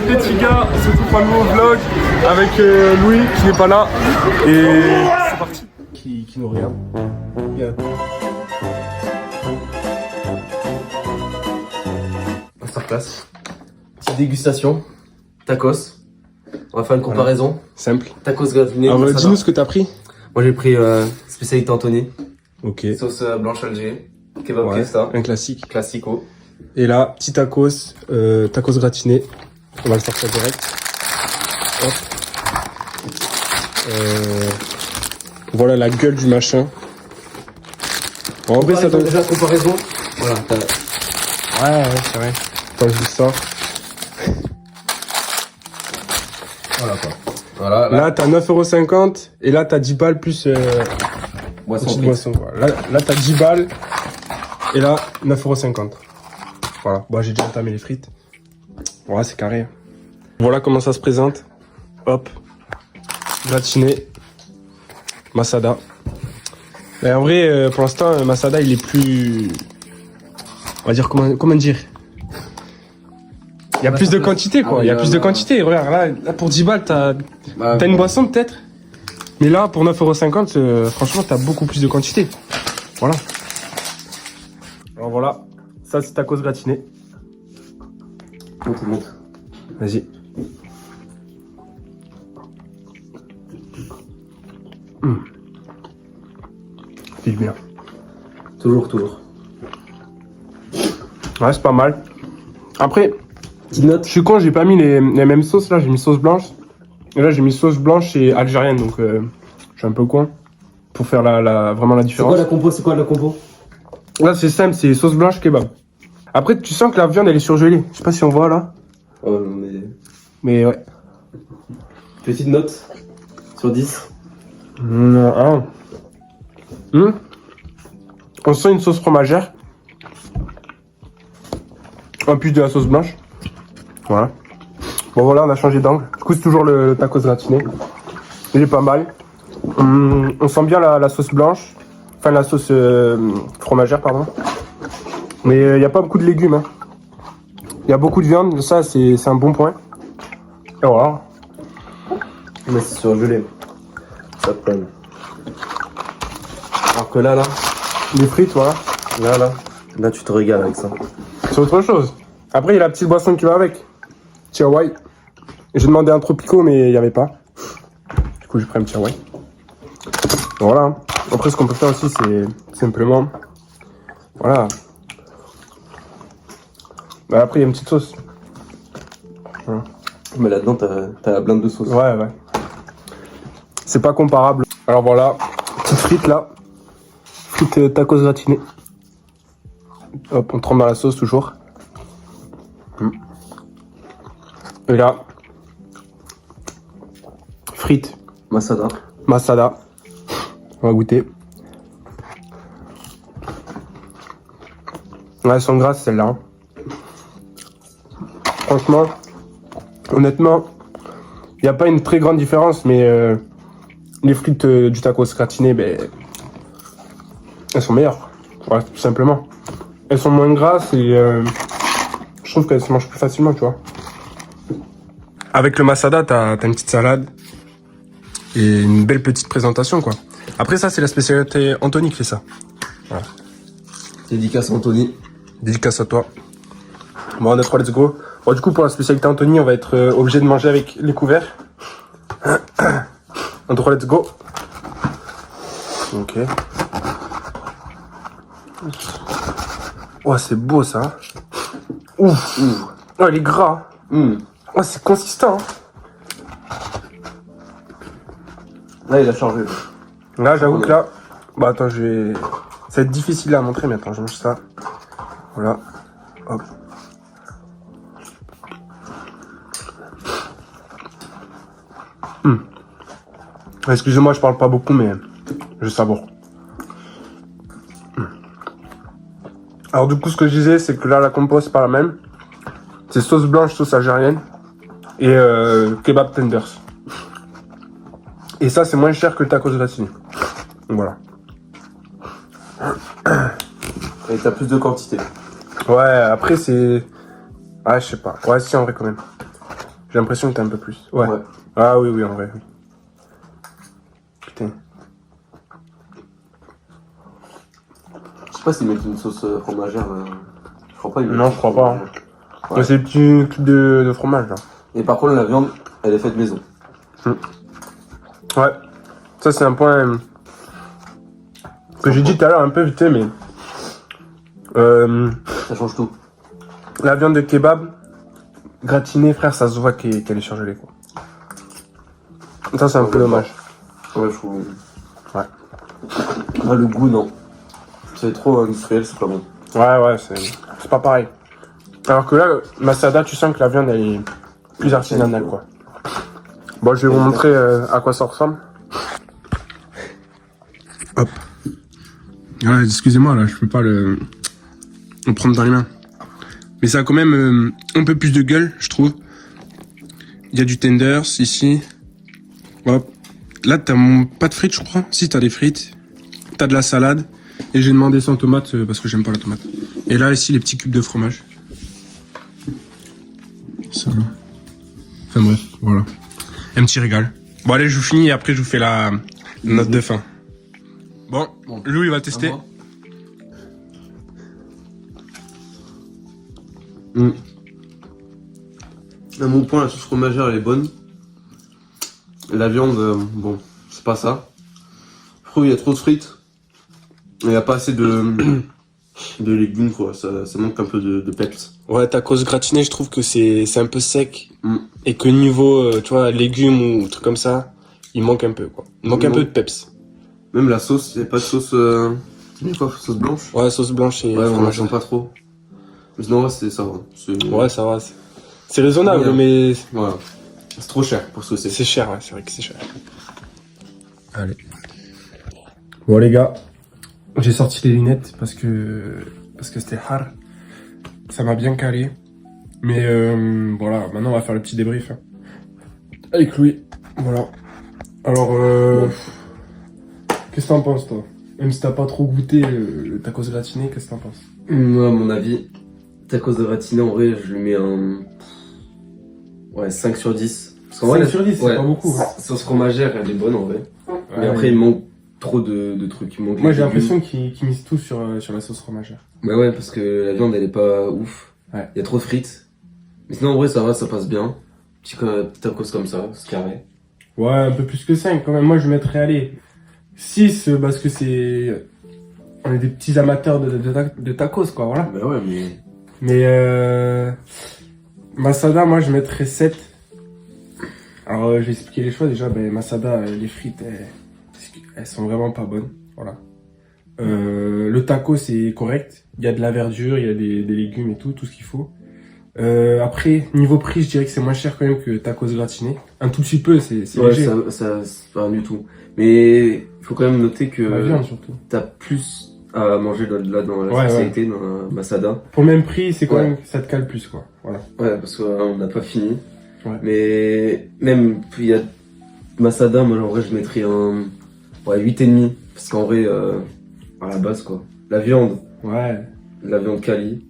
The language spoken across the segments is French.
petits gars, on se retrouve pour un nouveau vlog avec Louis qui n'est pas là. Et c'est parti. Qui nous regarde. Masterclass. Petite dégustation. Tacos. On va faire une comparaison. Voilà. Simple. Tacos gratiné. Alors dis-nous ce que t'as pris. Moi j'ai pris spécialité Anthony. Ok. Sauce blanche Alger. Kebab Ouais, Cresta. un classique. Classico. Et là, petit tacos. Tacos gratiné. On va le sortir direct. Hop. Voilà la gueule du machin. En vrai, ça donne... Déjà comparaison. Voilà. Ouais, c'est vrai. Quand je dis ça. Voilà quoi. Voilà. Là, t'as 9,50€ et là, t'as 10 balles plus Boisson. petite boisson. Quoi. Là t'as 10 balles et là, 9,50€. Voilà. Bon, j'ai déjà entamé les frites. Voilà, c'est carré. Voilà comment ça se présente. Hop. Gratiné. Masada. Mais en vrai, pour l'instant, Masada, il est plus... On va dire, comment dire? Il y a plus de quantité, quoi. Il y a plus de quantité. Regarde, là pour 10 balles, t'as une boisson, peut-être. Mais là, pour 9,50€, franchement, t'as beaucoup plus de quantité. Voilà. Alors voilà. Ça, c'est tacos gratiné. Monte. Vas-y. File bien. Toujours. Ouais, c'est pas mal. Après, Petite note. je suis con, j'ai pas mis les mêmes sauces. Là, j'ai mis sauce blanche. Et là, j'ai mis sauce blanche et algérienne. Donc, je suis un peu con. Pour faire vraiment la différence. C'est quoi la compo? Là, c'est simple, c'est sauce blanche kebab. Après, tu sens que la viande, elle est surgelée. Je sais pas si on voit là. Oh, Mais ouais. Petite note. Sur 10. On sent une sauce fromagère. En plus de la sauce blanche. Voilà. Bon voilà, on a changé d'angle. Du coup, c'est toujours le tacos gratiné. Il est pas mal. On sent bien la sauce blanche. Enfin, la sauce fromagère, pardon. Mais il n'y a pas beaucoup de légumes. Hein. Il y a beaucoup de viande. Ça, c'est un bon point. Et voilà. Mais c'est surgelé. Ça plane. Alors que là. Les frites, voilà. Là, tu te régales avec ça. C'est autre chose. Après, il y a la petite boisson qui va avec. Tiawai. J'ai demandé un tropico, mais il n'y avait pas. Du coup, j'ai pris un petit Tiawai. Voilà. Après, ce qu'on peut faire aussi, c'est simplement... Voilà. Bah, après, il y a une petite sauce. Voilà. Mais là-dedans, t'as la blinde de sauce. Ouais. C'est pas comparable. Alors voilà. Petite frite, là. Frite tacos gratiné. Hop, on trempe dans la sauce, toujours. Et là, frites. Masada. On va goûter. Ouais, elles sont grasses celles-là. Hein. Franchement, honnêtement, il n'y a pas une très grande différence, mais les frites du tacos gratiné, ben, elles sont meilleures. Voilà, tout simplement. Elles sont moins grasses et je trouve qu'elles se mangent plus facilement, tu vois. Avec le masada, t'as une petite salade et une belle petite présentation, quoi. Après ça, c'est la spécialité Anthony qui fait ça. Voilà. Dédicace Anthony. Dédicace à toi. Bon, on est 3, let's go. Bon, du coup, pour la spécialité Anthony, on va être obligé de manger avec les couverts. On est 3, let's go. Ok. Oh, c'est beau ça. Ouf. Oh, il est gras. Oh, c'est consistant. Là, il a changé. Là, j'avoue que là... Bah, attends, je vais... Ça va être difficile à montrer, mais attends, je mange ça. Voilà. Hop. Excusez-moi, je parle pas beaucoup, mais je savoure. Alors, du coup, ce que je disais, c'est que là, la compo, c'est pas la même. C'est sauce blanche, sauce algérienne et kebab tenders. Et ça, c'est moins cher que le tacos gratiné. Donc voilà. Et t'as plus de quantité. Ouais, après, c'est... Ouais, je sais pas. Ouais, si, en vrai, quand même. J'ai l'impression que t'as un peu plus. Ouais. Ouais. Ah oui, oui, en vrai. Putain. Je sais pas s'ils mettent une sauce fromagère. Je crois pas. Ils mettent Non, une je crois sauce pas. fromagère. Ouais. C'est des petits cubes de fromage, là. Et par contre, la viande, elle est faite maison. Ouais. Ça, c'est un point que j'ai dit tout à l'heure un peu vite, mais... Ça change tout. La viande de kebab gratinée, frère, ça se voit qu'elle est surgelée, quoi. Ça, c'est un peu dommage. Ouais, je trouve. Ouais. Ah, le goût, non. C'est trop industriel, c'est pas bon. Ouais, c'est pas pareil. Alors que là, Masada, tu sens que la viande, elle est plus artisanale, quoi. Bon, je vais vous montrer à quoi ça ressemble. Hop. Ouais, excusez-moi, là, je peux pas le prendre dans les mains. Mais ça a quand même un peu plus de gueule, je trouve. Il y a du tenders ici. Hop. Là, t'as pas de frites, je crois. Si, t'as des frites. T'as de la salade. Et j'ai demandé sans tomate parce que j'aime pas la tomate. Et là, ici, les petits cubes de fromage. Ça. Enfin bref, voilà. Un petit régal. Bon, allez, je vous finis et après, je vous fais la note de fin. Bon, Lou, il va tester. À mon point, la sauce fromagère, elle est bonne. La viande, bon, c'est pas ça. Je trouve qu'il y a trop de frites. Il n'y a pas assez de légumes, quoi. Ça manque un peu de peps. Ouais, tacos gratiné, je trouve que c'est un peu sec. Mm. Et que niveau, tu vois, légumes ou trucs comme ça, il manque un peu, quoi. Il manque un peu de peps. Même la sauce, il n'y a pas de sauce... Il y a quoi, sauce blanche? Ouais, sauce blanche et Ouais, on fromage. la sent pas trop. Mais sinon, ouais, ça va. Ouais, ça va. C'est raisonnable, Ouais. mais Voilà. C'est trop cher pour ce que c'est. c'est cher, ouais, c'est vrai que c'est cher. Allez. Bon, les gars, j'ai sorti les lunettes parce que c'était hard. Ça m'a bien calé. Mais voilà, maintenant on va faire le petit débrief. Hein. Avec Louis. Voilà. Alors, qu'est-ce que t'en penses, toi? Même si t'as pas trop goûté le tacos gratiné, qu'est-ce que t'en penses? Moi, à mon avis, tacos de gratiné, en vrai, je lui mets un... Ouais, 5 sur 10. Parce qu'en 5 vrai, sur 10, c'est pas beaucoup. Hein. Sauce fromagère, elle est bonne, en vrai. Mais Ouais. après, il manque trop de trucs. Il manque Moi, les j'ai légumes. l'impression qu'ils misent tout sur la sauce fromagère. Bah ouais, parce que la viande, elle est pas ouf. Ouais. Il y a trop de frites. Mais sinon, en vrai, ça va, ça passe bien. Petit tacos comme ça, c'est carré. Ouais, un peu plus que 5 quand même. Moi, je mettrais, allez, 6 parce que c'est... On est des petits amateurs de tacos, quoi, voilà. Bah ouais, mais... Mais Masada, moi, je mettrais 7. Alors, je vais expliquer les choix. Déjà, ben, Masada, les frites, elles sont vraiment pas bonnes. Voilà. Le taco, c'est correct. Il y a de la verdure, il y a des légumes et tout ce qu'il faut. Après, niveau prix, je dirais que c'est moins cher quand même que tacos gratiné. Un tout petit peu, c'est Ouais, léger. ça c'est pas du tout. Mais il faut quand même noter que La viande, surtout. t'as plus à manger là dans la Ouais, spécialité, dans la Masada. Pour le même prix, c'est quand Ouais. même, ça te cale plus, quoi. Voilà. Ouais, parce qu'on n'a pas fini. Ouais. Mais même, il y a Masada, moi en vrai je mettrais un 8,5. Parce qu'en vrai, à la base quoi. La viande quali.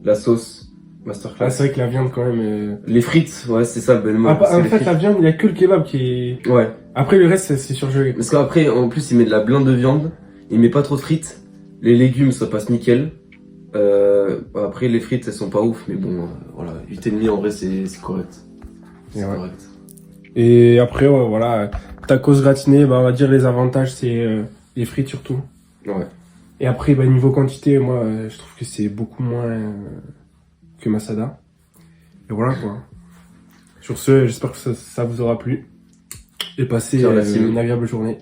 La sauce, masterclass. Ah, c'est vrai que la viande, quand même... Les frites, ouais, c'est ça le bel mot. Ah, c'est en les fait, frites. la viande, il y a que le kebab qui est... Ouais. Après, le reste, c'est surgelé. Parce qu'après, en plus, il met de la blinde de viande. Il met pas trop de frites. Les légumes, ça passe nickel. Après, les frites, elles sont pas ouf. Mais bon, voilà. 8,5 en vrai, c'est correct. C'est Ouais. correct. Et après, ouais, voilà, tacos gratiné, bah, on va dire les avantages, c'est les frites surtout. Ouais. Et après, bah, niveau quantité, moi, je trouve que c'est beaucoup moins que Masada. Et voilà, quoi. Sur ce, j'espère que ça vous aura plu. Et passez Faire la cime. une agréable journée.